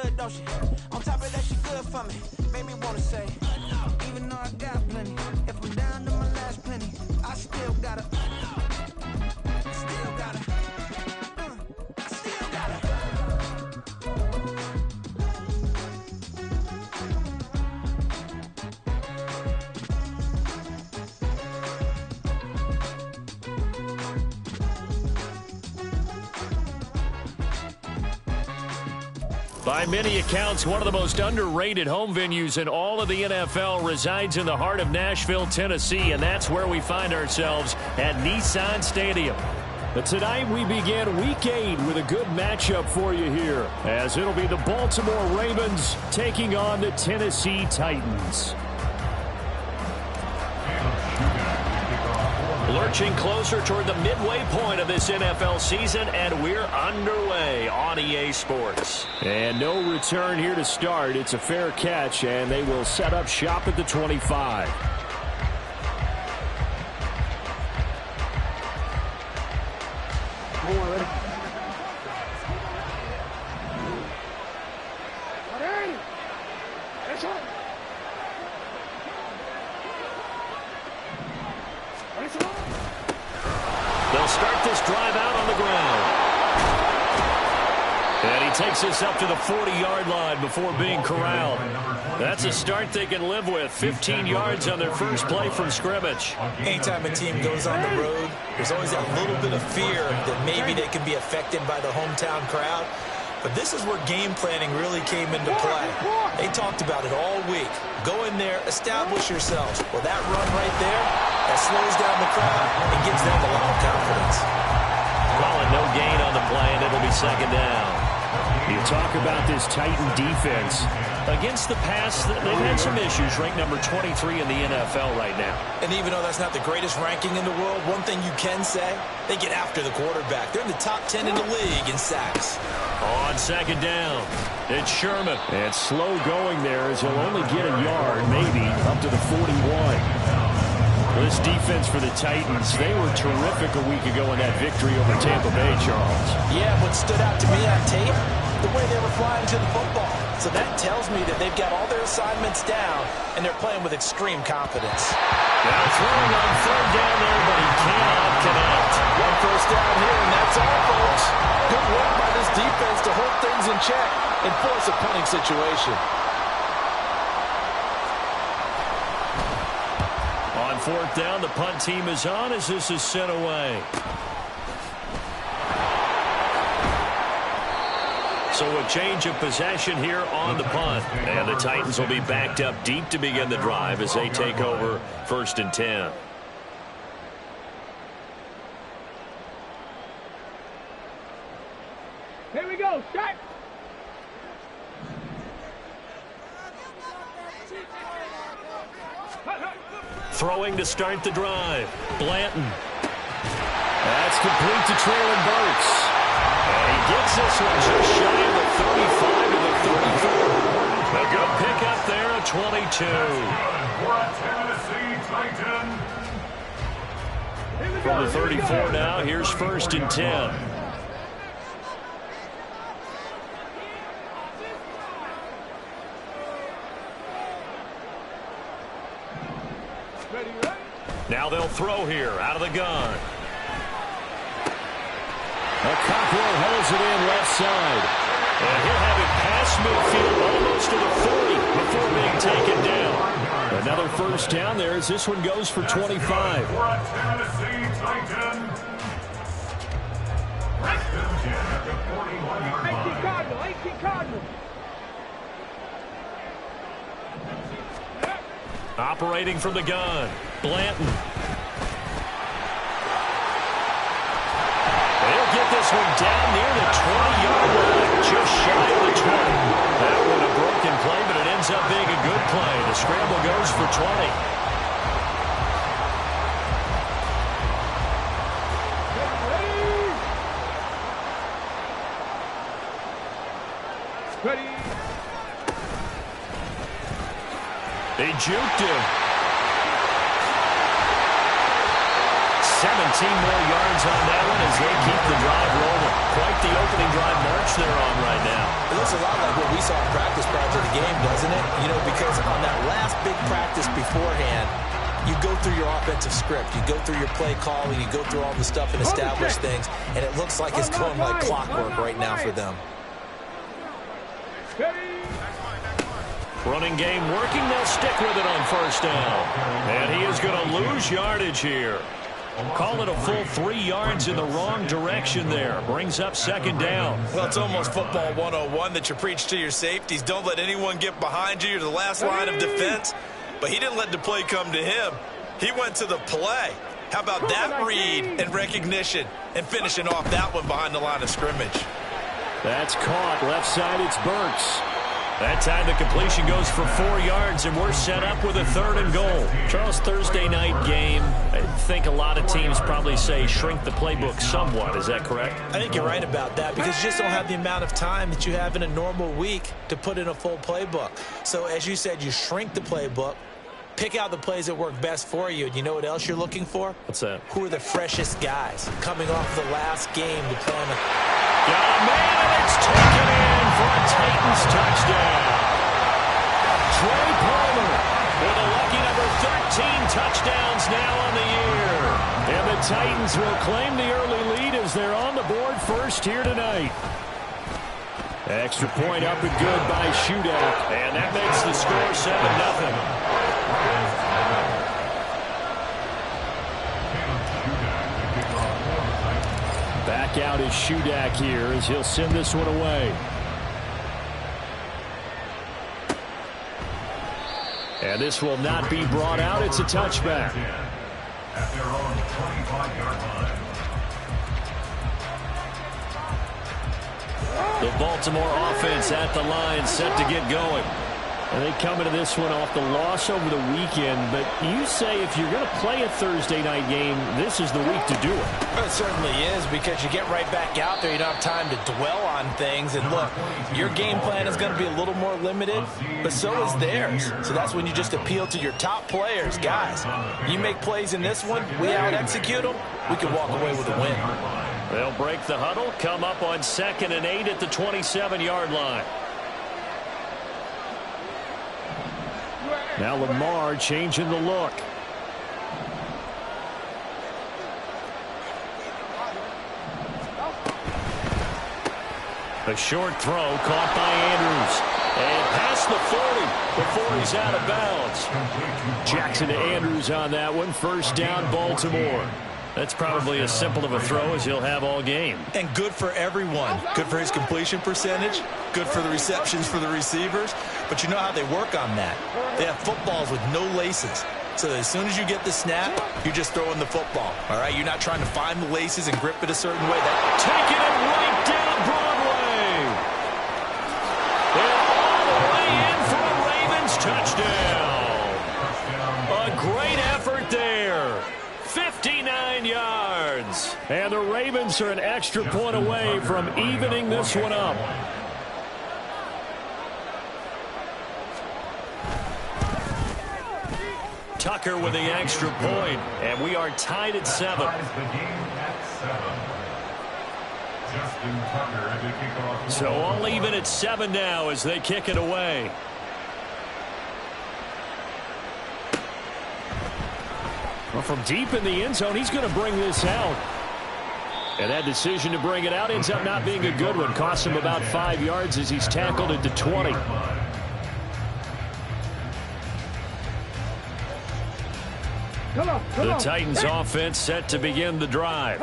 good, don't she? On top of that, she good for me. Made me wanna say, even though I got plenty, if I'm down to my last penny, I still gotta. By many accounts, one of the most underrated home venues in all of the NFL resides in the heart of Nashville, Tennessee, and that's where we find ourselves at Nissan Stadium. But tonight we begin Week 8 with a good matchup for you here, as it'll be the Baltimore Ravens taking on the Tennessee Titans. Lurching closer toward the midway point of this NFL season, and we're underway on EA Sports. And no return here to start. It's a fair catch, and they will set up shop at the 25. They'll start this drive out on the ground. And he takes this up to the 40-yard line before being corralled. That's a start they can live with. 15 yards on their first play from scrimmage. Anytime a team goes on the road, there's always that little bit of fear that maybe they can be affected by the hometown crowd. But this is where game planning really came into play. They talked about it all week. Go in there, establish yourselves. Well, that run right there, that slows down the crowd and gives them a lot of confidence. Calling no gain on the play, and it'll be second down. You talk about this Titan defense. Against the pass, they've had some issues. Ranked number 23 in the NFL right now. And even though that's not the greatest ranking in the world, one thing you can say, they get after the quarterback. They're in the top 10 in the league in sacks. On second down, it's Sherman. And slow going there as he'll only get a yard, maybe, up to the 41. This defense for the Titans, they were terrific a week ago in that victory over Tampa Bay, Charles. Yeah, what stood out to me on tape, the way they were flying to the football. So that tells me that they've got all their assignments down, and they're playing with extreme confidence. Now throwing on third down there, but he cannot connect. One first down here, and that's all, folks. Good work by this defense to hold things in check and force a punting situation. On fourth down, the punt team is on as this is sent away. So a change of possession here on the punt. And the Titans will be backed up deep to begin the drive as they take over 1st and 10. Here we go, start. Throwing to start the drive. Blanton. That's complete to Traylon Burks. And he gets this one just shy of the 35 to the 34. A good pickup there at 22. From the 34 now, here's 1st and 10. Now they'll throw here out of the gun. Cockrell holds it in left side. And he'll have it past midfield almost to the 40 before being taken down. Another first down there as this one goes for 25. Operating from the gun, Blanton. They'll get this one down near the 20-yard line, just shy of the 20. That one a broken play, but it ends up being a good play. The scramble goes for 20. They juked him. more yards on that one as they keep the drive rolling. Quite the opening drive march they're on right now. It looks a lot like what we saw in practice prior to the game, doesn't it? You know, because on that last big practice beforehand, you go through your offensive script. You go through your play calling. You go through all the stuff and establish things. And it looks like it's going like clockwork right now for them. Running game working. They'll stick with it on first down. And he is going to lose yardage here. Call it a full 3 yards in the wrong direction there. Brings up second down. Well, it's almost football 101 that you preach to your safeties. Don't let anyone get behind you. You're the last line of defense. But he didn't let the play come to him. He went to the play. How about that read and recognition and finishing off that one behind the line of scrimmage? That's caught. Left side, it's Burks. That time the completion goes for 4 yards, and we're set up with a 3rd and goal. Charles, Thursday night game, I think a lot of teams probably say shrink the playbook somewhat. Is that correct? I think you're right about that because you just don't have the amount of time that you have in a normal week to put in a full playbook. So as you said, you shrink the playbook, pick out the plays that work best for you, and you know what else you're looking for? What's that? Who are the freshest guys coming off the last game to play on the... Got a man, and it's taken in for a Titans touchdown. Trey Palmer with a lucky number 13 touchdowns now on the year. And the Titans will claim the early lead as they're on the board first here tonight. Extra point up and good by Shootout. And that makes the score 7-0. Back out is Shudak here as he'll send this one away. And this will not be brought out. It's a touchback. At their own 25-yard line. The Baltimore offense at the line set to get going. And they come into this one off the loss over the weekend. But you say if you're going to play a Thursday night game, this is the week to do it. Well, it certainly is because you get right back out there. You don't have time to dwell on things. And look, your game plan is going to be a little more limited, but so is theirs. So that's when you just appeal to your top players. Guys, you make plays in this one, we out-execute them, we can walk away with a win. They'll break the huddle, come up on 2nd and 8 at the 27-yard line. Now Lamar changing the look. A short throw caught by Andrews. And past the 40 before he's out of bounds. Jackson to Andrews on that one. First down, Baltimore. That's probably as simple of a throw as he'll have all game. And good for everyone. Good for his completion percentage. Good for the receptions for the receivers. But you know how they work on that. They have footballs with no laces. So as soon as you get the snap, you're just throwing the football. All right? You're not trying to find the laces and grip it a certain way. Taking it right down Broadway. And all the way in for a Ravens touchdown. A great effort there. 59 yards. And the Ravens are an extra point away from evening this one up. Tucker with the extra point, and we are tied at 7. So all even at 7 now as they kick it away. Well, from deep in the end zone, he's going to bring this out. And that decision to bring it out ends up not being a good one. Costs him about 5 yards as he's tackled at the 20. The Titans offense set to begin the drive.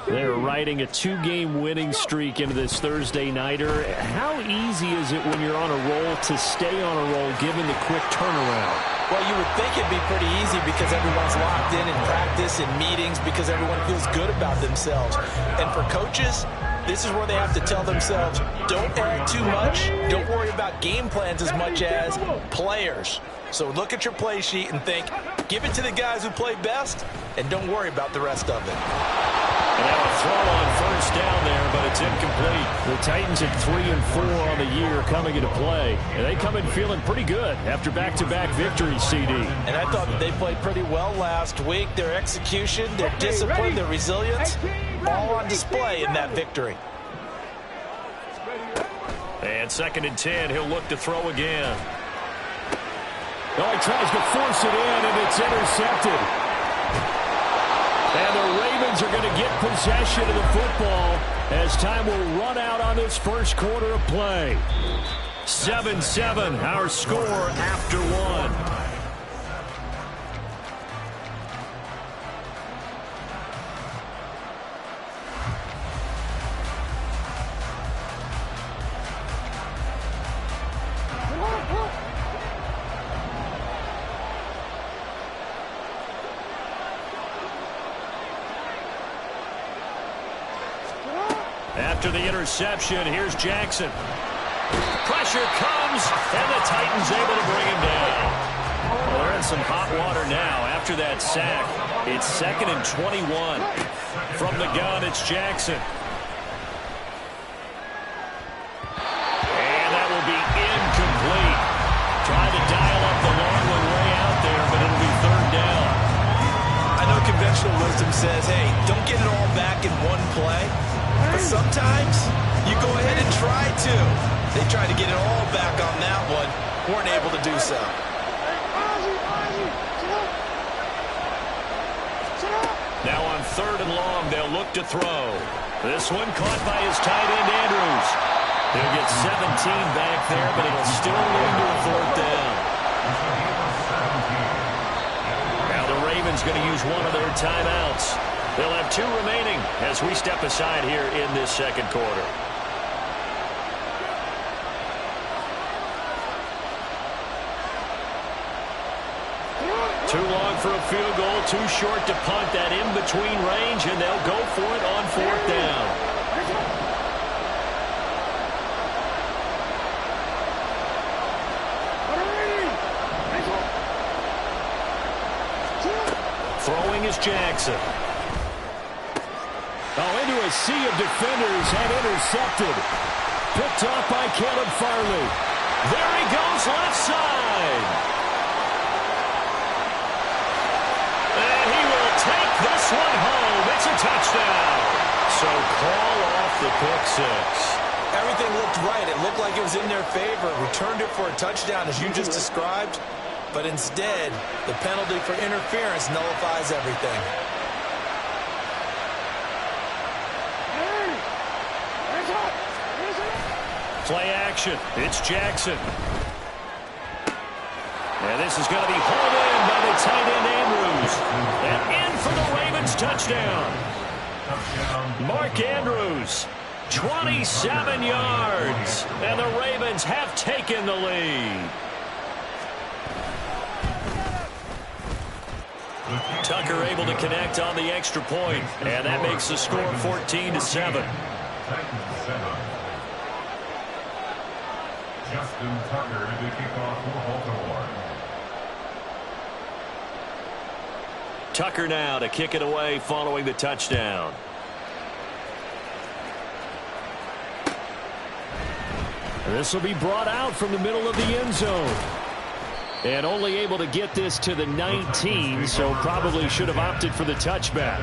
They're riding a 2-game winning streak into this Thursday nighter. How easy is it when you're on a roll to stay on a roll given the quick turnaround? Well, you would think it'd be pretty easy because everyone's locked in practice and meetings because everyone feels good about themselves. And for coaches, this is where they have to tell themselves, don't add too much. Don't worry about game plans as much as players. So look at your play sheet and think, give it to the guys who play best, and don't worry about the rest of it. And now a throw on first down there, but it's incomplete. The Titans at 3-4 on the year coming into play. And they come in feeling pretty good after back-to-back victories, CD. And I thought that they played pretty well last week. Their execution, their discipline, their resilience, all on display in that victory. And 2nd and 10, he'll look to throw again. Oh, he tries to force it in, and it's intercepted. And the Ravens are going to get possession of the football as time will run out on this first quarter of play. 7-7, our score after one. After the interception, here's Jackson. Pressure comes, and the Titans able to bring him down. Well, they're in some hot water now after that sack. It's 2nd and 21. From the gun, it's Jackson. And that will be incomplete. Trying to dial up the long one way out there, but it'll be 3rd down. I know conventional wisdom says, hey, don't get it all back in one play. But sometimes you go ahead and try to. They tried to get it all back on that one. Weren't able to do so. Now on 3rd and long, they'll look to throw. This one caught by his tight end, Andrews. He'll get 17 back there, but it'll still lead to a 4th down. Now the Ravens going to use one of their timeouts. They'll have 2 remaining as we step aside here in this second quarter. Too long for a field goal, too short to punt that in-between range, and they'll go for it on 4th down. Throwing is Jackson. Oh, into a sea of defenders and intercepted. Picked off by Caleb Farley. There he goes, left side. And he will take this one home. It's a touchdown. So call off the pick six. Everything looked right. It looked like it was in their favor. Returned it for a touchdown, as you just described. But instead, the penalty for interference nullifies everything. Play action. It's Jackson. And this is going to be hauled in by the tight end Andrews. And in for the Ravens touchdown. Mark Andrews, 27 yards. And the Ravens have taken the lead. Tucker able to connect on the extra point, and that makes the score 14-7. Justin Tucker to kick off for Baltimore. Tucker now to kick it away following the touchdown. This will be brought out from the middle of the end zone. And only able to get this to the 19, so probably should have opted for the touchback.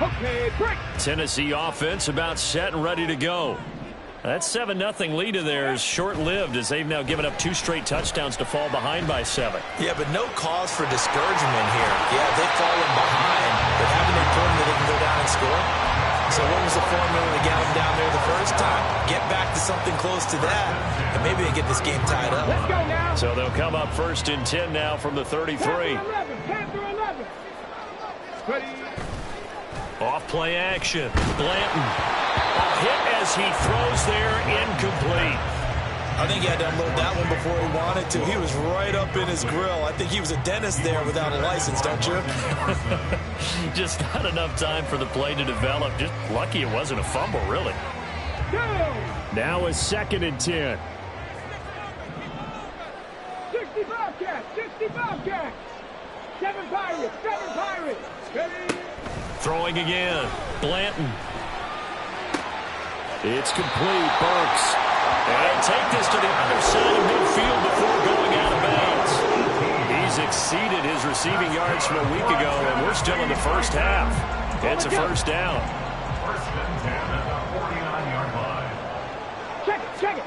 Okay, break. Tennessee offense about set and ready to go. That 7-0 lead of theirs short-lived as they've now given up 2 straight touchdowns to fall behind by 7. Yeah, but no cause for discouragement here. Yeah, they've fallen behind, but haven't they proven that they can go down and score? So what was the formula to get them down there the first time? Get back to something close to that, and maybe they get this game tied up. Let's go now. So they'll come up 1st and 10 now from the 33. Panther 11. Ready. Off play action. Blanton. A hit as he throws there, incomplete. I think he had to unload that one before he wanted to. He was right up in his grill. I think he was a dentist there without a license, don't you? Just not enough time for the play to develop. Just lucky it wasn't a fumble, really. Go. Now is 2nd and 10. 65 catch. 65 catch. Seven Pirates. Ready? Throwing again. Blanton. It's complete. Burks. And take this to the other side of midfield before going out of bounds. He's exceeded his receiving yards from a week ago, and we're still in the first half. It's a first down. First and 10 at the 49-yard line. Check it.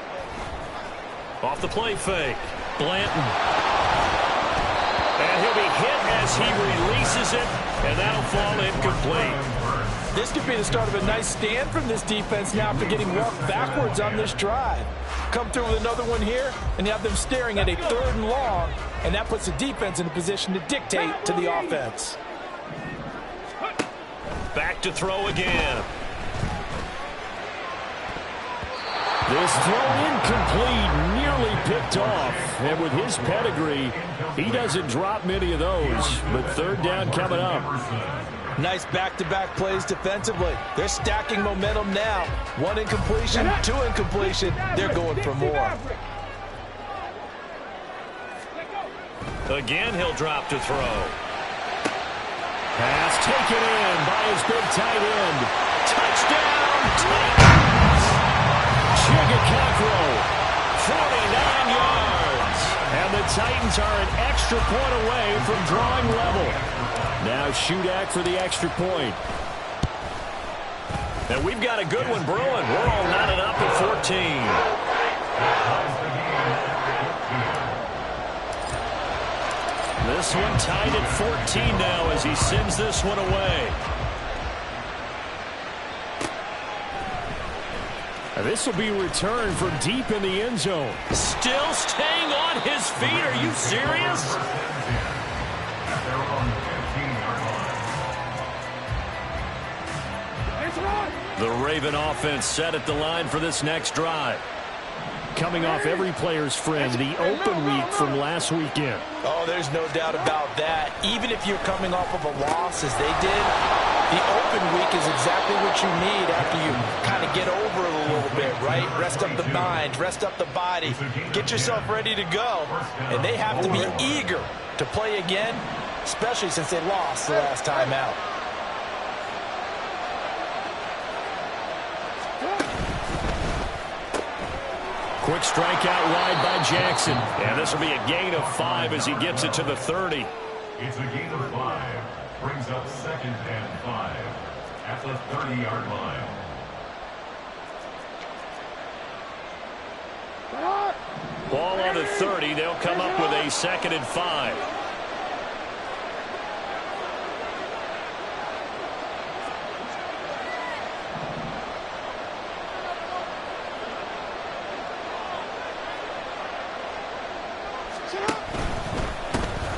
Off the play fake. Blanton. And he'll be hit as he releases it, and that'll fall incomplete. This could be the start of a nice stand from this defense now after getting walked backwards on this drive. Come through with another one here, and you have them staring at a 3rd and long, and that puts the defense in a position to dictate to the offense. Back to throw again. This throw incomplete, nearly picked off. And with his pedigree, he doesn't drop many of those. But 3rd down coming up. Nice back-to-back plays defensively. They're stacking momentum now. 1 incompletion, 2 incompletion. They're going for more. Again, he'll drop to throw. Pass taken in by his big tight end. Touchdown, Titans! Chigacacro, 49 yards. And the Titans are an extra point away from drawing level. Now Shudak for the extra point. And we've got a good one brewing. We're all knotted up at 14. This one tied at 14 now as he sends this one away. And this will be returned from deep in the end zone. Still staying on his feet. Are you serious? The Raven offense set at the line for this next drive. Coming off every player's friend, the open week from last weekend. Oh, there's no doubt about that. Even if you're coming off of a loss as they did, the open week is exactly what you need after you kind of get over it a little bit, right? Rest up the mind, rest up the body, get yourself ready to go. And they have to be eager to play again, especially since they lost the last time out. Quick strike out wide by Jackson. And this will be a gain of 5 as he gets it to the 30. It's a gain of 5. Brings up 2nd and 5 at the 30-yard line. Ball on the 30. They'll come up with a 2nd and 5.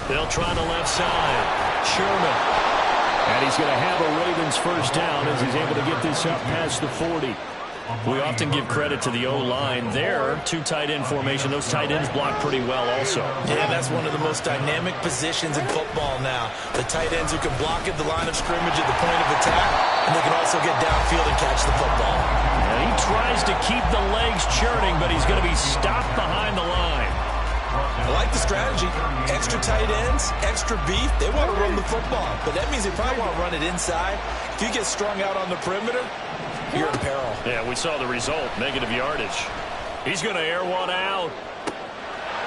They'll try the left side. Sherman. And he's going to have a Ravens first down as he's able to get this up past the 40. We often give credit to the O-line there. 2 tight end formation. Those tight ends block pretty well also. Yeah, that's one of the most dynamic positions in football now. The tight ends who can block at the line of scrimmage at the point of attack, and they can also get downfield and catch the football. And he tries to keep the legs churning, but he's going to be stopped behind the line. I like the strategy. Extra tight ends, extra beef. They want to run the football, but that means they probably want to run it inside. If you get strung out on the perimeter, you're in peril. Yeah, we saw the result, negative yardage. He's going to air one out.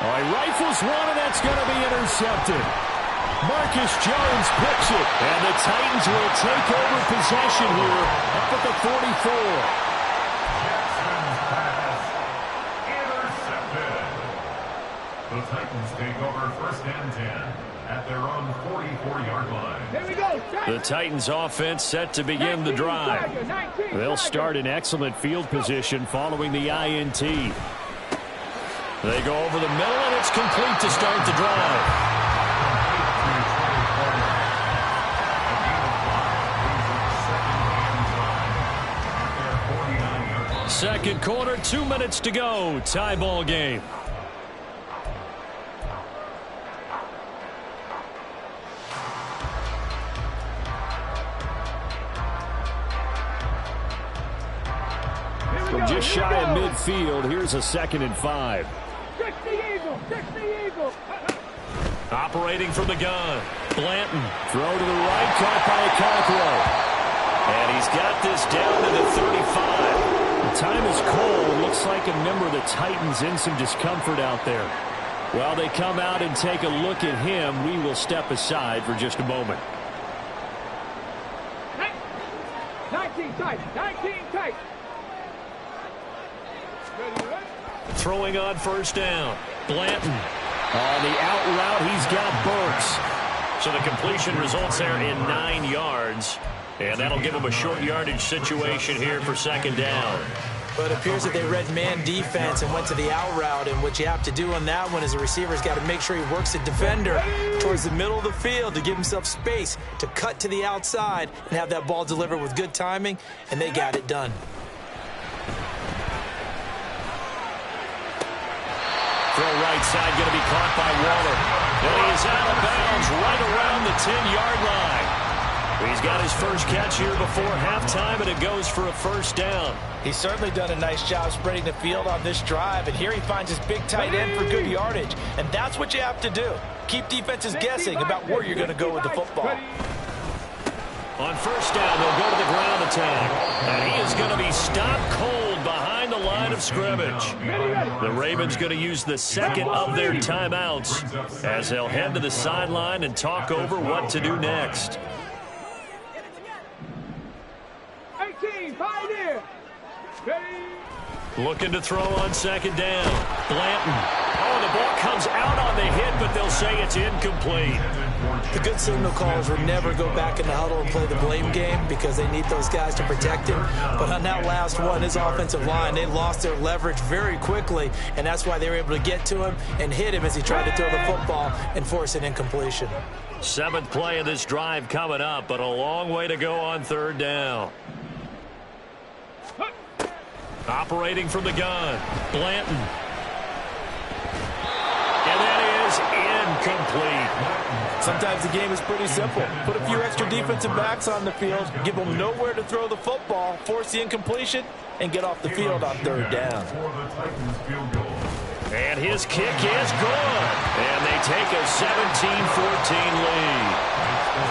All right, rifles one, and that's going to be intercepted. Marcus Jones picks it, and the Titans will take over possession here up at the 44. The Titans take over 1st and 10 at their own 44-yard line. Here we go. The Titans offense set to begin the drive. They'll start in excellent field position following the INT. They go over the middle, and it's complete to start the drive. Second quarter, 2 minutes to go. Tie ball game. From just shy of midfield, here's a 2nd and 5. Fix the eagle. Operating from the gun. Blanton, throw to the right, caught by Okonkwo. And he's got this down to the 35. The time is cold. Looks like a member of the Titans in some discomfort out there. While they come out and take a look at him, we will step aside for just a moment. 19 tight. 19 tight. Throwing on first down. Blanton. On the out route, he's got Burks. So the completion results there in 9 yards. And that'll give him a short yardage situation here for second down. But it appears that they read man defense and went to the out route. And what you have to do on that one is a receiver's got to make sure he works the defender towards the middle of the field to give himself space to cut to the outside and have that ball delivered with good timing. And they got it done. Throw right side, going to be caught by Waller. And he is out of bounds right around the 10-yard line. He's got his first catch here before halftime, and it goes for a first down. He's certainly done a nice job spreading the field on this drive, and here he finds his big tight end for good yardage. And that's what you have to do. Keep defenses guessing about where you're going to go with the football. On first down, they'll go to the ground attack. And he is going to be stopped cold behind the line of scrimmage. The Ravens going to use the second of their timeouts as they'll head to the sideline and talk over what to do next. 18, pioneer. Looking to throw on second down. Blanton. Oh, the ball comes out on the hit, but they'll say it's incomplete. The good signal callers will never go back in the huddle and play the blame game because they need those guys to protect him. But on that last one, his offensive line, they lost their leverage very quickly, and that's why they were able to get to him and hit him as he tried to throw the football and force an incompletion. 7th play of this drive coming up, but a long way to go on third down. Operating from the gun, Blanton. And that is incomplete. Sometimes the game is pretty simple. Put a few extra defensive backs on the field, give them nowhere to throw the football, force the incompletion, and get off the field on third down. And his kick is good. And they take a 17-14 lead.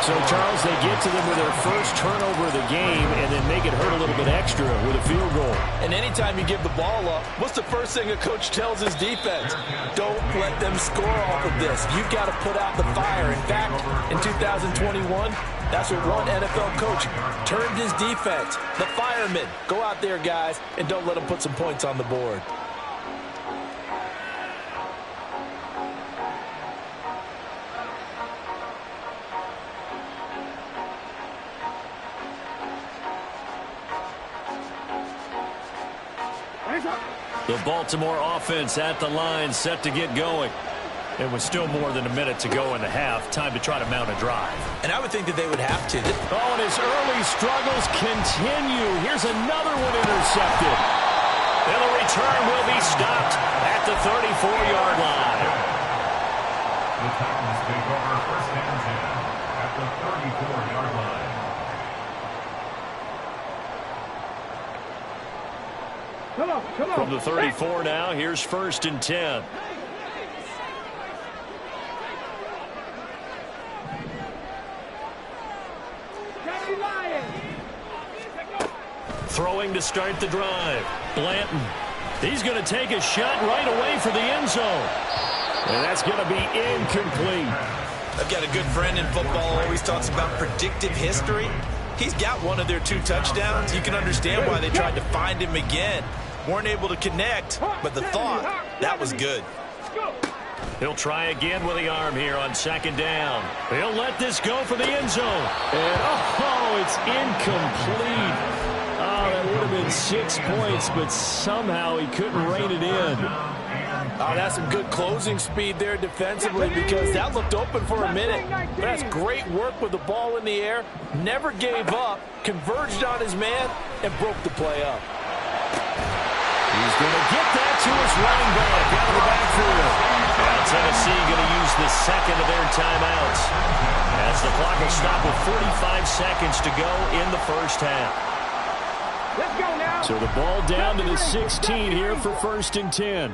So, Charles, they get to them with their first turnover of the game and then make it hurt a little bit extra with a field goal. And anytime you give the ball up, what's the first thing a coach tells his defense? Don't let them score off of this. You've got to put out the fire. In fact, in 2021, that's what one NFL coach turned his defense. The firemen. Go out there, guys, and don't let them put some points on the board. The Baltimore offense at the line, set to get going. It was still more than a minute to go in the half. Time to try to mount a drive. And I would think that they would have to. Oh, and his early struggles continue. Here's another one intercepted. And the return will be stopped at the 34-yard line. The Titans take over first and 10 at the 34-yard line. Come on. From the 34 now, here's first and 10. Throwing to start the drive. Blanton. He's going to take a shot right away for the end zone. And that's going to be incomplete. I've got a good friend in football, always talks about predictive history. He's got one of their 2 touchdowns. You can understand why they tried to find him again. Weren't able to connect, but the thought, that was good. He'll try again with the arm here on second down. He'll let this go for the end zone. And, oh, it's incomplete. Oh, that would have been 6 points, but somehow he couldn't rein it in. Oh, that's some good closing speed there defensively because that looked open for a minute. But that's great work with the ball in the air. Never gave up, converged on his man, and broke the play up. He's going to get that to his running back out of the backfield. Now Tennessee going to use the second of their timeouts as the clock will stop with 45 seconds to go in the first half. Let's go now. So the ball down to the 16 here for first and 10.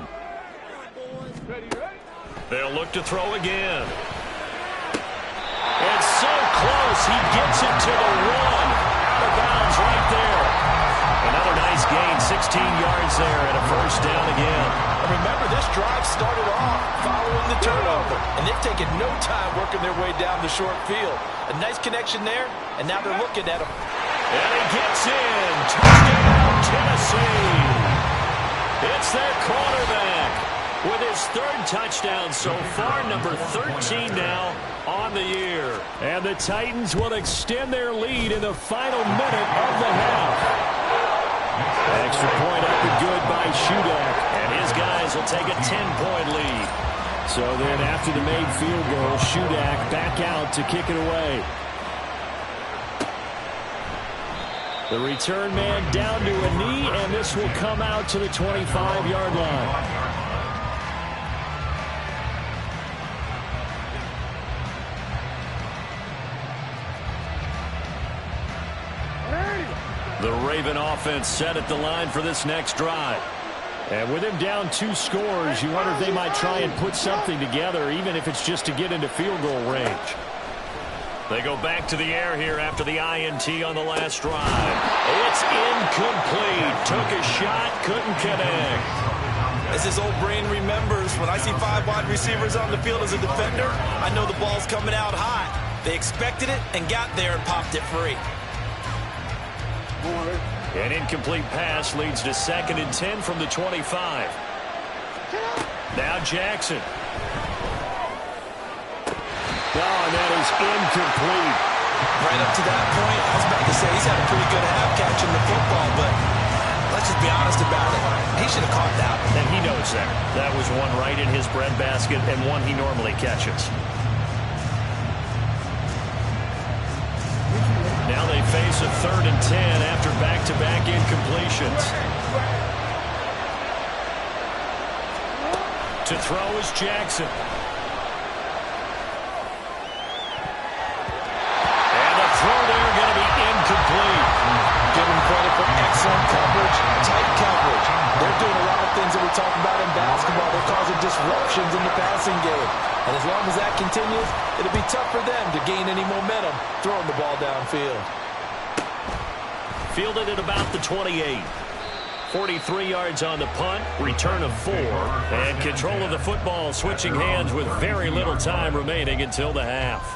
They'll look to throw again. It's so close. He gets it to the 1. Out of bounds right there. Another nice gain, 16 yards there, and a first down again. And remember, this drive started off following the turnover, and they've taken no time working their way down the short field. A nice connection there, and now they're looking at him. And he gets in. Touchdown, Tennessee. It's their quarterback with his 3rd touchdown so far, number 13 now on the year. And the Titans will extend their lead in the final minute of the half. Extra point up and good by Shudak, and his guys will take a 10-point lead. So then after the made field goal, Shudak back out to kick it away. The return man down to a knee, and this will come out to the 25-yard line. The Raven offense set at the line for this next drive. And with him down 2 scores, you wonder if they might try and put something together, even if it's just to get into field goal range. They go back to the air here after the INT on the last drive. It's incomplete. Took a shot, couldn't connect. As his old brain remembers, when I see 5 wide receivers on the field as a defender, I know the ball's coming out hot. They expected it and got there and popped it free. An incomplete pass leads to 2nd and 10 from the 25. Now Jackson. Oh, and that is incomplete. Right up to that point, I was about to say he's had a pretty good half catching the football, but let's just be honest about it. He should have caught that. And he knows that. That was one right in his breadbasket and one he normally catches. Now they face a 3rd and 10 after back-to-back incompletions. To throw is Jackson. And the throw there going to be incomplete. Give him credit for excellent coverage, tight coverage. They're doing a lot of things that we talk about in basketball. They're causing disruptions in the passing game. And as long as that continues, it'll be tough for them to gain any momentum throwing the ball downfield. Fielded at about the 28. 43 yards on the punt, return of 4, and control of the football switching hands with very little time remaining until the half.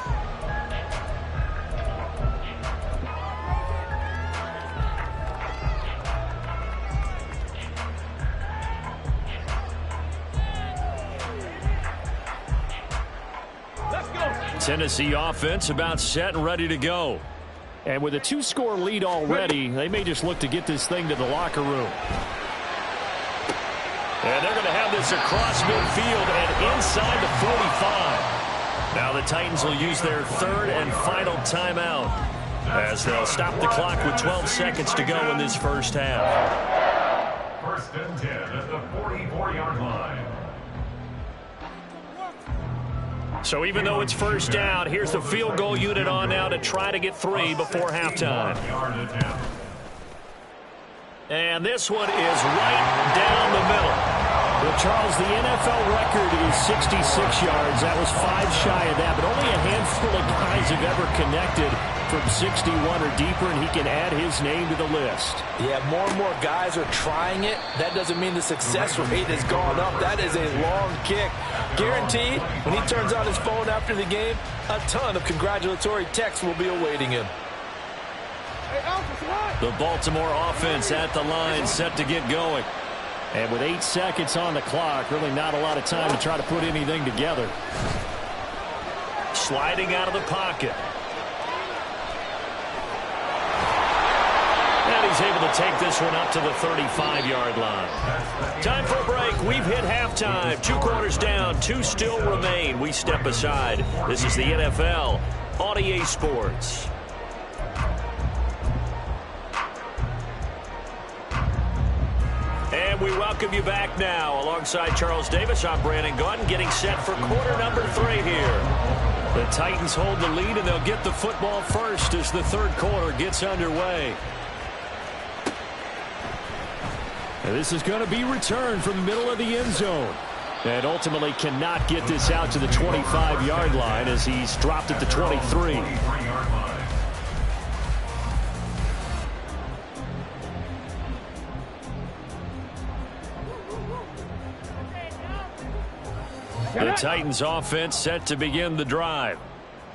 Tennessee offense about set and ready to go. And with a 2-score lead already, they may just look to get this thing to the locker room. And they're going to have this across midfield and inside the 45. Now the Titans will use their 3rd and final timeout as they'll stop the clock with 12 seconds to go in this first half. 1st and 10 at the 44-yard line. So even though it's first down, here's the field goal unit on now to try to get 3 before halftime. And this one is right down the middle. Well, Charles, the NFL record is 66 yards. That was 5 shy of that, but only a handful of guys have ever connected from 61 or deeper, and he can add his name to the list. Yeah, more and more guys are trying it. That doesn't mean the success rate has gone up. That is a long kick. Guaranteed, when he turns on his phone after the game, a ton of congratulatory texts will be awaiting him. The Baltimore offense at the line, set to get going. And with 8 seconds on the clock, really not a lot of time to try to put anything together. Sliding out of the pocket. And he's able to take this one up to the 35-yard line. Time for a break. We've hit halftime. 2 quarters down, 2 still remain. We step aside. This is the NFL on EA Sports. And we welcome you back now. Alongside Charles Davis, I'm Brandon Gunn, getting set for quarter number 3 here. The Titans hold the lead, and they'll get the football first as the 3rd quarter gets underway. And this is going to be returned from the middle of the end zone. And ultimately cannot get this out to the 25-yard line as he's dropped at the 23. The Titans offense set to begin the drive.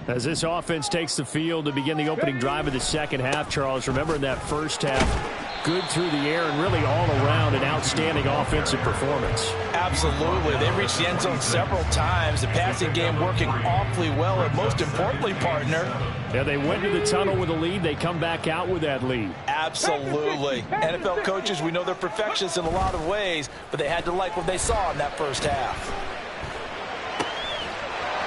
As this offense takes the field to begin the opening drive of the second half, Charles, remember in that first half, good through the air and really all around an outstanding offensive performance. Absolutely. They reached the end zone several times. The passing game working awfully well, and most importantly, partner. Yeah, they went to the tunnel with a lead. They come back out with that lead. Absolutely. NFL coaches, we know they're perfectionists in a lot of ways, but they had to like what they saw in that first half.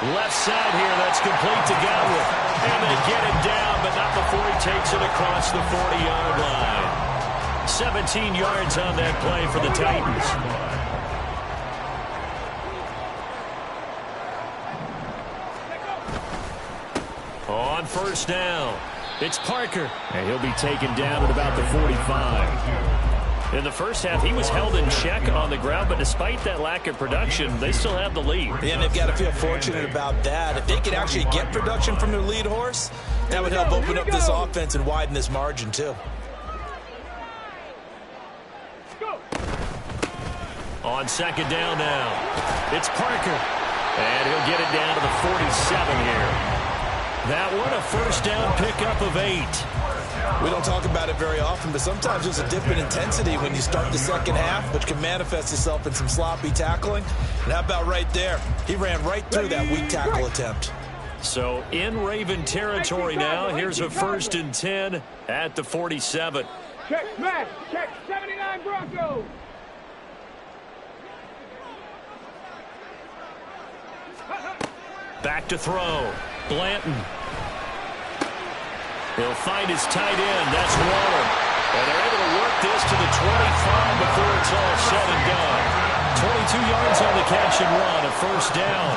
Left side here, that's complete to Godwin. And they get it down, but not before he takes it across the 40-yard line. 17 yards on that play for the Titans. On first down, it's Parker. And he'll be taken down at about the 45. In the first half, he was held in check on the ground, but despite that lack of production, they still have the lead. Yeah, they've got to feel fortunate about that. If they could actually get production from their lead horse, that would help open up this offense and widen this margin, too. On second down now, it's Parker. And he'll get it down to the 47 here. That one, a first down pickup of 8. We don't talk about it very often, but sometimes there's a dip in intensity when you start the second half, which can manifest itself in some sloppy tackling. And how about right there? He ran right through that weak tackle attempt. So in Raven territory now. Here's a 1st and 10 at the 47. Check smash. Check 79 Broncos. Back to throw. Blanton. He'll find his tight end. That's Waller. And they're able to work this to the 25 before it's all said and done. 22 yards on the catch and run. A first down.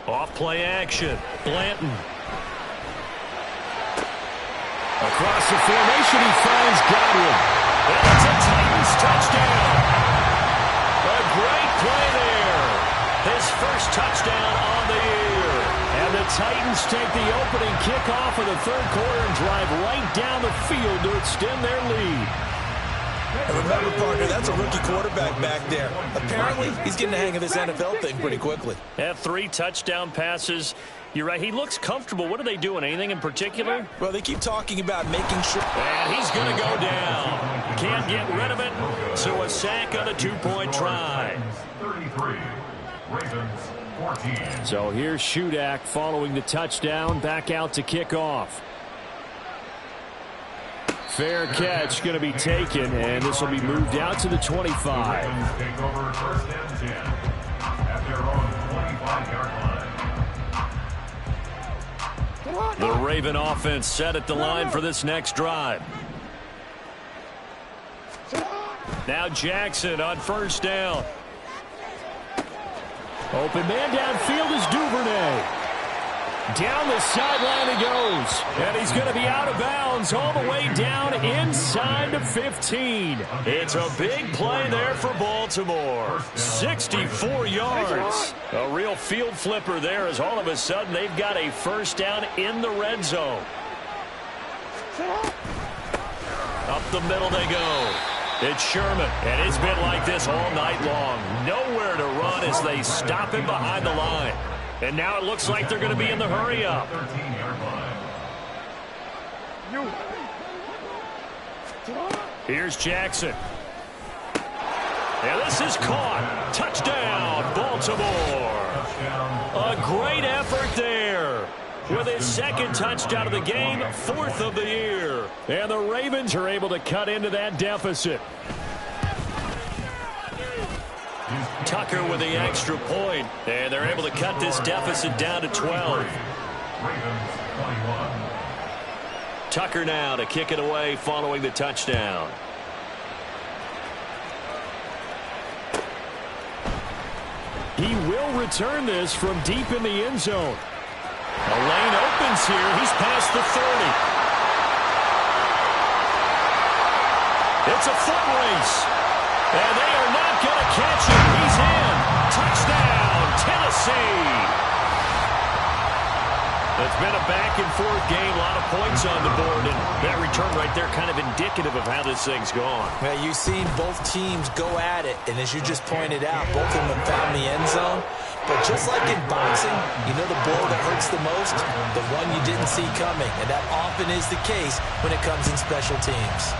Off play action. Blanton. Across the formation, he finds Godwin. And it's a Titans touchdown. A great play there. His first touchdown on the year. And the Titans take the opening kickoff of the third quarter and drive right down the field to extend their lead. And remember, partner, that's a rookie quarterback back there. Apparently, he's getting the hang of this NFL thing pretty quickly. Have 3 touchdown passes. You're right. He looks comfortable. What are they doing? Anything in particular? Well, they keep talking about making sure. And he's going to go down. Can't get rid of it. So a sack on a 2-point try. 33. Ravens 14. So here's Shudak following the touchdown. Back out to kick off. Fair catch going to be taken, and this will be moved out to the 25. Ravens take over 1st and 10 at their own 25-yard line. The Raven offense set at the line for this next drive. Now Jackson on first down. Open man downfield is Duvernay. Down the sideline he goes. And he's going to be out of bounds all the way down inside the 15. It's a big play there for Baltimore. 64 yards. A real field flipper there as all of a sudden they've got a first down in the red zone. Up the middle they go. It's Sherman, and it's been like this all night long. Nowhere to run as they stop him behind the line. And now it looks like they're going to be in the hurry-up. 13-yard line. Here's Jackson. And this is caught. Touchdown, Baltimore. A great effort there. With his second touchdown of the game, 4th of the year. And the Ravens are able to cut into that deficit. Tucker with the extra point, and they're able to cut this deficit down to 12. Ravens 21. Tucker now to kick it away following the touchdown. He will return this from deep in the end zone. A lane opens here. He's past the 30. It's a foot race. And they are not going to catch him. He's in. Touchdown, Tennessee. It's been a back-and-forth game, a lot of points on the board, and that return right there kind of indicative of how this thing's gone. Yeah, you've seen both teams go at it, and as you just pointed out, both of them have found the end zone. But just like in boxing, you know the blow that hurts the most? The one you didn't see coming, and that often is the case when it comes in special teams.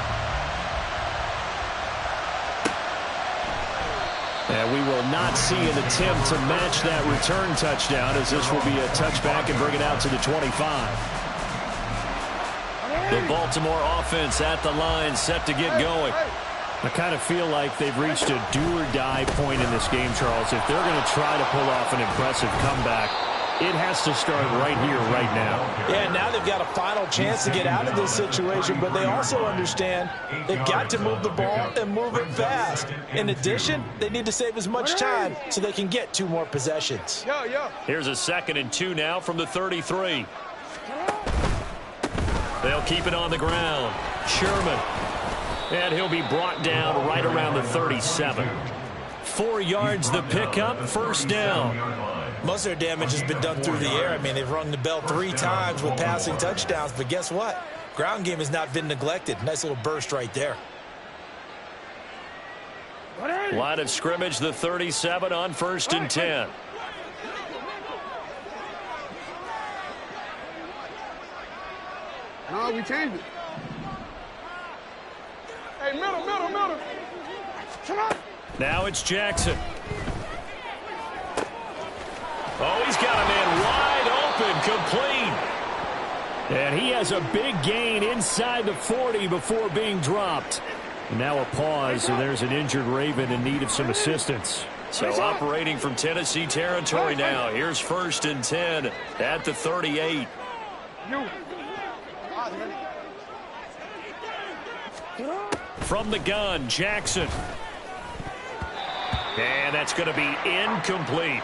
And we will not see an attempt to match that return touchdown, as this will be a touchback and bring it out to the 25. The Baltimore offense at the line, set to get going. I kind of feel like they've reached a do-or-die point in this game, Charles. If they're going to try to pull off an impressive comeback, it has to start right here, right now. Yeah, now they've got a final chance to get out of this situation, but they also understand they've got to move the ball and move it fast. In addition, they need to save as much time so they can get 2 more possessions. Here's a 2nd and 2 now from the 33. They'll keep it on the ground. Sherman. And he'll be brought down right around the 37. 4 yards the pickup, first down. Most of their damage has been done through the air. I mean, they've rung the bell 3 times with passing touchdowns, but guess what? Ground game has not been neglected. Nice little burst right there. Line of scrimmage, the 37 on 1st and 10. No, we changed it. Hey, middle. Come on. Now it's Jackson. Oh, he's got a man wide open, complete. And he has a big gain inside the 40 before being dropped. Now a pause, and there's an injured Raven in need of some assistance. So operating from Tennessee territory now. Here's 1st and 10 at the 38. From the gun, Jackson. And that's going to be incomplete.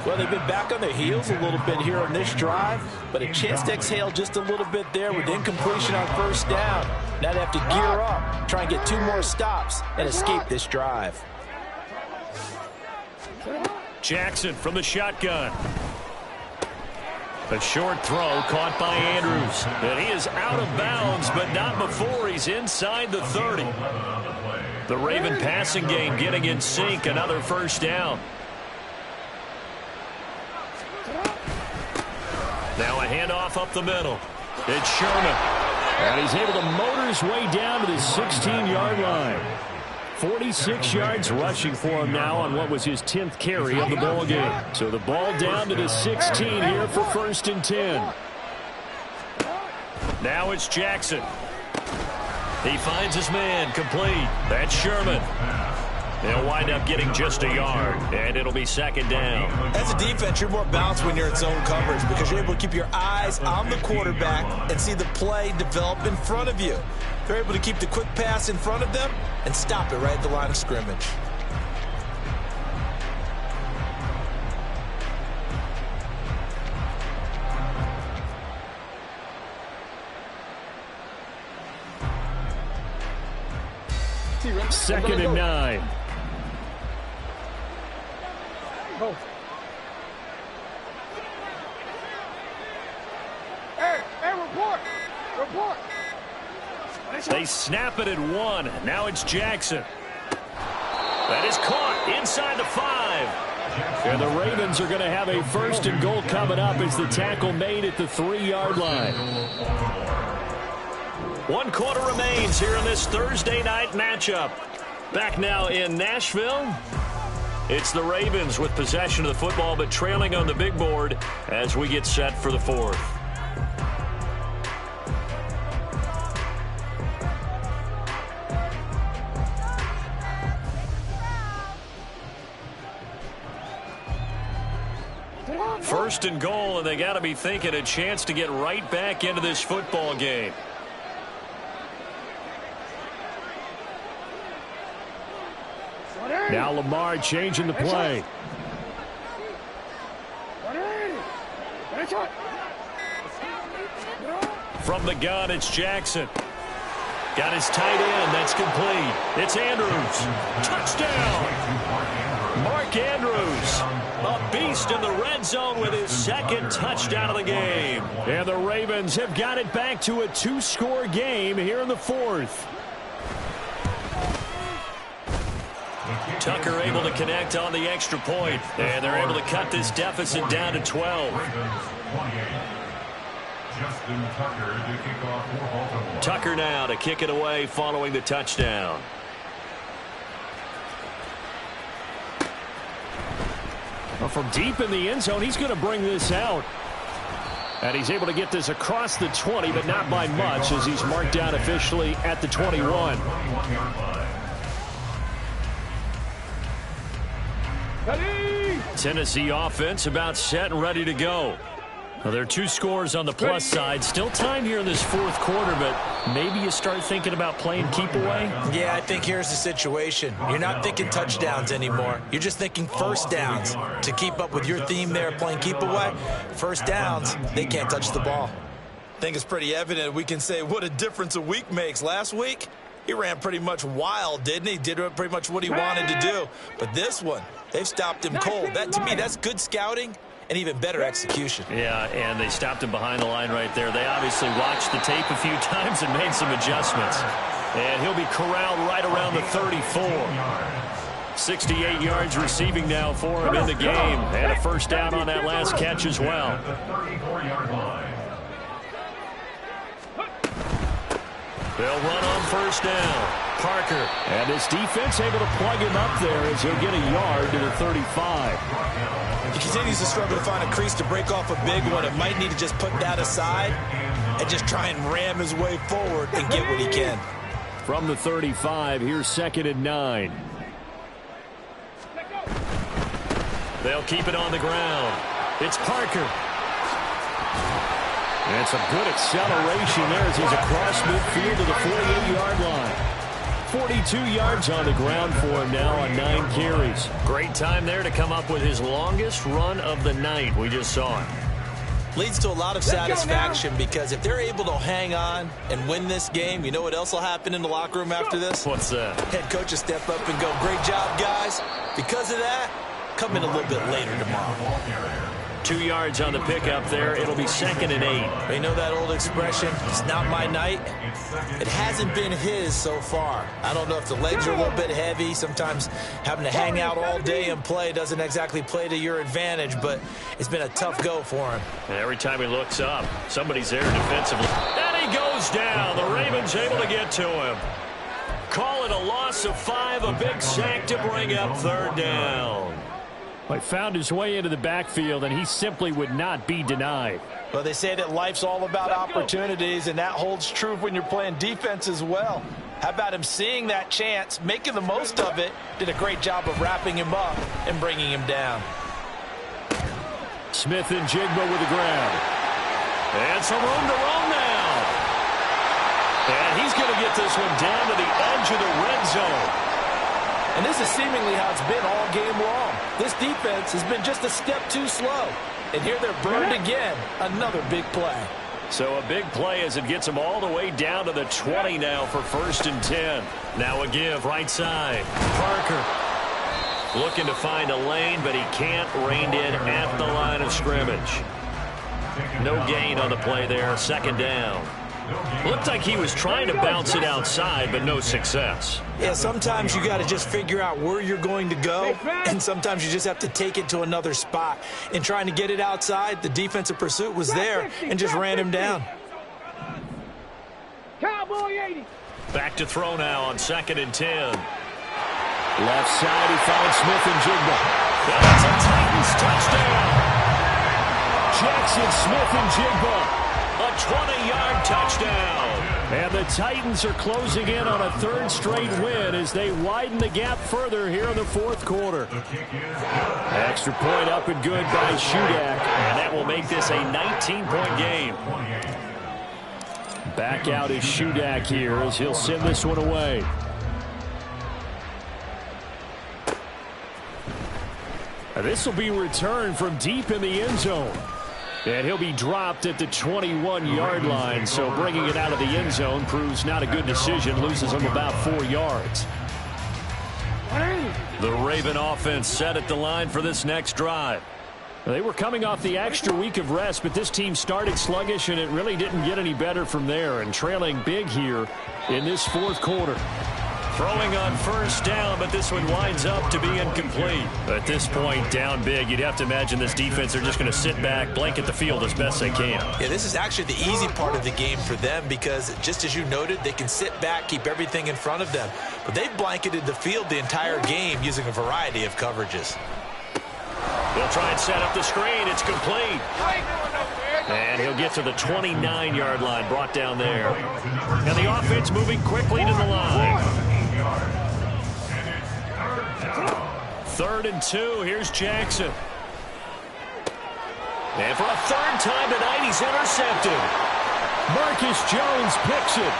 Well, they've been back on their heels a little bit here on this drive, but a chance to exhale just a little bit there with incompletion on 1st down. Now they have to gear up, try and get 2 more stops and escape this drive. Jackson from the shotgun. A short throw caught by Andrews. And he is out of bounds, but not before he's inside the 30. The Raven passing game getting in sync. Another 1st down. Now a handoff up the middle. It's Sherman. And he's able to motor his way down to the 16-yard line. 46 yards rushing for him now on what was his 10th carry of the ball game. So the ball down to the 16 here for 1st and 10. Now it's Jackson. He finds his man, complete. That's Sherman. They'll wind up getting just a yard, and it'll be 2nd down. As a defense, you're more balanced when you're in zone coverage because you're able to keep your eyes on the quarterback and see the play develop in front of you. They're able to keep the quick pass in front of them and stop it right at the line of scrimmage. Second and 9. Go. Hey, report. They snap it at 1. Now it's Jackson. That is caught inside the 5. And the Ravens are going to have a 1st and goal coming up as the tackle made at the 3-yard line. 1 quarter remains here in this Thursday night matchup. Back now in Nashville. It's the Ravens with possession of the football, but trailing on the big board as we get set for the 4th. First and goal, and they got to be thinking a chance to get right back into this football game. Now Lamar changing the play. From the gun, it's Jackson. Got his tight end. That's complete. It's Andrews. Touchdown. Mark Andrews, a beast in the red zone with his second touchdown of the game. And the Ravens have got it back to a 2-score game here in the fourth. Tucker able to connect on the extra point, and they're able to cut this deficit down to 12. Justin Tucker to kick off for Baltimore. Tucker now to kick it away following the touchdown. Well, from deep in the end zone, he's going to bring this out. And he's able to get this across the 20, but not by much, as he's marked down officially at the 21. Tennessee offense about set and ready to go. Well, there are 2 scores on the plus side. Still time here in this fourth quarter, but maybe you start thinking about playing keep away? Yeah, I think here's the situation. You're not thinking touchdowns anymore. You're just thinking first downs. To keep up with your theme there, playing keep away, first downs, they can't touch the ball. I think it's pretty evident. We can say what a difference a week makes. Last week, he ran pretty much wild, didn't he? Did pretty much what he wanted to do. But this one, they've stopped him cold. That, to me, that's good scouting. And even better execution. Yeah, and they stopped him behind the line right there. They obviously watched the tape a few times and made some adjustments. And he'll be corralled right around the 34. 68 yards receiving now for him in the game. And a first down on that last catch as well. At the 34-yard line. They'll run on first down. Parker. And this defense able to plug him up there as he'll get a yard to the 35. He continues to struggle to find a crease to break off a big one. It might need to just put that aside and just try and ram his way forward and get what he can. From the 35, here's 2nd and 9. They'll keep it on the ground. It's Parker. And some good acceleration there as he's across midfield to the 48-yard line. 42 yards on the ground for him now on 9 carries. Great time there to come up with his longest run of the night. We just saw it. Leads to a lot of satisfaction because if they're able to hang on and win this game, you know what else will happen in the locker room after this? What's that? Head coach will step up and go, great job, guys. Because of that, come in a little bit later tomorrow. 2 yards on the pickup there. It'll be 2nd and 8. You know that old expression, it's not my night? It hasn't been his so far. I don't know if the legs are a little bit heavy. Sometimes having to hang out all day and play doesn't exactly play to your advantage, but it's been a tough go for him. And every time he looks up, somebody's there defensively. And he goes down. The Ravens able to get to him. Call it a loss of 5, a big sack to bring up 3rd down. He found his way into the backfield, and he simply would not be denied. Well, they say that life's all about opportunities, and that holds true when you're playing defense as well. How about him seeing that chance, making the most of it, did a great job of wrapping him up and bringing him down. Smith and Jigba with the ground. And some room to roam now. And he's going to get this one down to the edge of the red zone. And this is seemingly how it's been all game long. This defense has been just a step too slow. And here they're burned again. Another big play. So a big play as it gets them all the way down to the 20 now for 1st and 10. Now a give right side. Parker looking to find a lane, but he can't. Reined in at the line of scrimmage. No gain on the play there. 2nd down. Looked like he was trying to bounce it outside, but no success. Yeah, sometimes you got to just figure out where you're going to go, and sometimes you just have to take it to another spot. In trying to get it outside, the defensive pursuit was there and just ran him down. Cowboy 80. Back to throw now on 2nd and 10. Left side, he finds Smith and Jigba. That's a Titans touchdown. Jackson, Smith, and Jigba. A 20-yard touchdown. And the Titans are closing in on a 3rd straight win as they widen the gap further here in the 4th quarter. Extra point up and good by Shudak. And that will make this a 19-point game. Back out is Shudak here as he'll send this one away. This will be returned from deep in the end zone. And he'll be dropped at the 21-yard line, so bringing it out of the end zone proves not a good decision, loses him about 4 yards. The Raven offense set at the line for this next drive. They were coming off the extra week of rest, but this team started sluggish, and it really didn't get any better from there, and trailing big here in this fourth quarter. Throwing on first down, but this one winds up to be incomplete. At this point, down big, you'd have to imagine this defense are just going to sit back, blanket the field as best they can. Yeah, this is actually the easy part of the game for them because, just as you noted, they can sit back, keep everything in front of them. But they've blanketed the field the entire game using a variety of coverages. They'll try and set up the screen. It's complete. And he'll get to the 29-yard line, brought down there. And the offense moving quickly to the line. 3rd and 2. Here's Jackson. And for a third time tonight, he's intercepted. Marcus Jones picks it.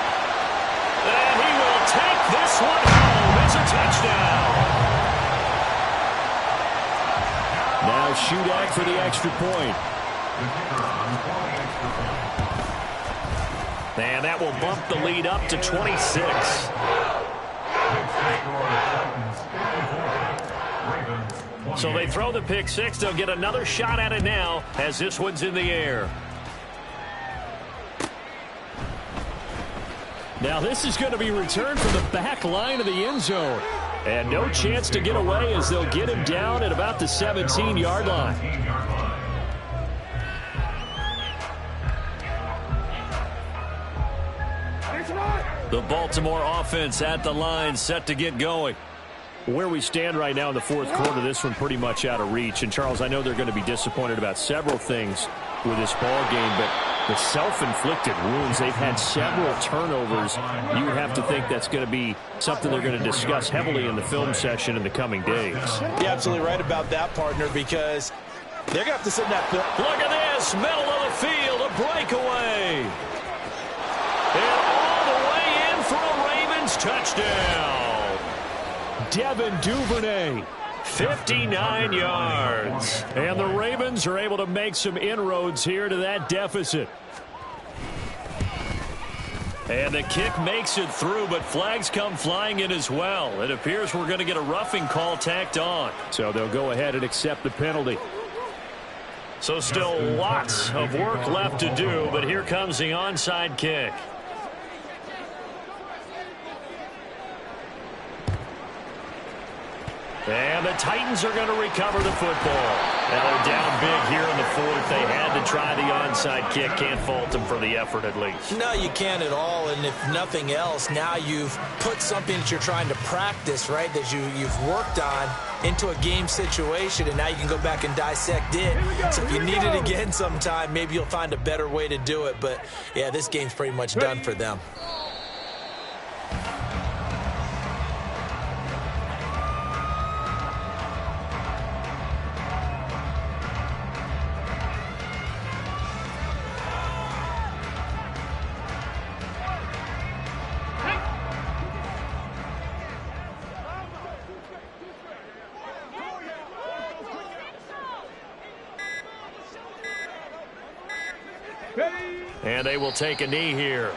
And he will take this one home. It's a touchdown. Now Shudak for the extra point. And that will bump the lead up to 26. So they throw the pick six. They'll get another shot at it now as this one's in the air. Now this is going to be returned from the back line of the end zone. And no chance to get away as they'll get him down at about the 17-yard line. The Baltimore offense at the line, set to get going. Where we stand right now in the fourth quarter, this one pretty much out of reach. And, Charles, I know they're going to be disappointed about several things with this ball game, but the self-inflicted wounds, they've had several turnovers. You have to think that's going to be something they're going to discuss heavily in the film session in the coming days. You're absolutely right about that, partner, because they're going to have to sit in that film. Look at this, middle of the field, a breakaway. And all the way in for a Ravens touchdown. Devin Duvernay, 59 yards. And the Ravens are able to make some inroads here to that deficit. And the kick makes it through, but flags come flying in as well. It appears we're going to get a roughing call tacked on. So they'll go ahead and accept the penalty. So still lots of work left to do, but here comes the onside kick. And the Titans are going to recover the football. Now they're down big here in the fourth. They had to try the onside kick. Can't fault them for the effort at least. No, you can't at all. And if nothing else, now you've put something that you're trying to practice, right, that you've worked on into a game situation, and now you can go back and dissect it. So if you need it again sometime, maybe you'll find a better way to do it. But, yeah, this game's pretty much done for them. And they will take a knee here.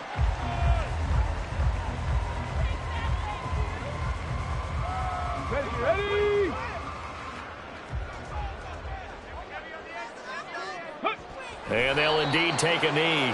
Ready. And they'll indeed take a knee.